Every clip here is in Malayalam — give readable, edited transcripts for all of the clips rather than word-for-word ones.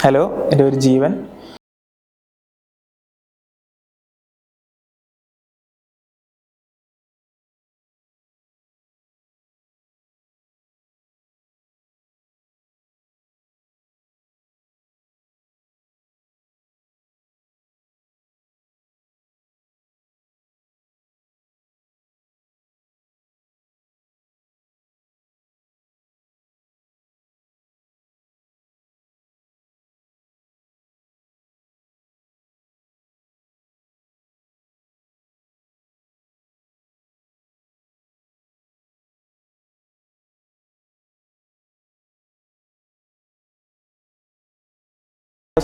ഹലോ, എൻ്റെ പേര് ജീവൻ.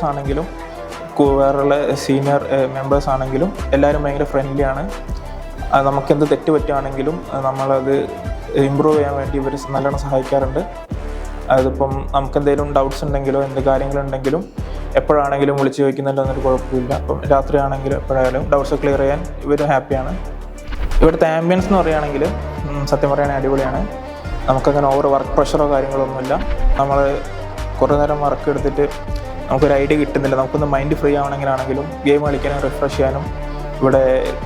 ആണെങ്കിലും വേറെയുള്ള സീനിയർ മെമ്പേഴ്സ് ആണെങ്കിലും എല്ലാവരും ഭയങ്കര ഫ്രണ്ട്ലി ആണ്. നമുക്കെന്ത് തെറ്റ് പറ്റുകയാണെങ്കിലും നമ്മളത് ഇമ്പ്രൂവ് ചെയ്യാൻ വേണ്ടി ഇവർ നല്ലോണം സഹായിക്കാറുണ്ട്. അതിപ്പം നമുക്കെന്തെങ്കിലും ഡൗട്ട്സ് ഉണ്ടെങ്കിലോ എന്ത് കാര്യങ്ങളുണ്ടെങ്കിലും എപ്പോഴാണെങ്കിലും വിളിച്ച് ചോദിക്കുന്നുണ്ടോ എന്നൊരു കുഴപ്പമില്ല. അപ്പം രാത്രി ആണെങ്കിലും എപ്പോഴായാലും ഡൗട്ട്സ് ക്ലിയർ ചെയ്യാൻ ഇവർ ഹാപ്പിയാണ്. ഇവിടുത്തെ ആംബിയൻസ് എന്ന് പറയുകയാണെങ്കിൽ സത്യം പറയുകയാണെങ്കിൽ അടിപൊളിയാണ്. നമുക്കങ്ങനെ ഓവർ വർക്ക് പ്രഷറോ കാര്യങ്ങളൊന്നുമില്ല. നമ്മൾ കുറേ നേരം വർക്ക് എടുത്തിട്ട് നമുക്കൊരു ഐഡിയ കിട്ടുന്നില്ല. നമുക്കൊന്ന് മൈൻഡ് ഫ്രീ ആവണമെങ്കിലാണെങ്കിലും ഗെയിം കളിക്കാനും റിഫ്രഷ് ചെയ്യാനും ഇവിടെ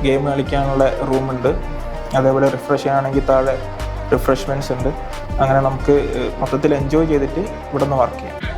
ഗെയിം കളിക്കാനുള്ള റൂമുണ്ട്. അതേപോലെ റിഫ്രഷ് ചെയ്യാനാണെങ്കിൽ താഴെ റിഫ്രഷ്മെൻറ്റ്സ് ഉണ്ട്. അങ്ങനെ നമുക്ക് മൊത്തത്തിൽ എൻജോയ് ചെയ്തിട്ട് ഇവിടെ നിന്ന് വർക്ക് ചെയ്യാം.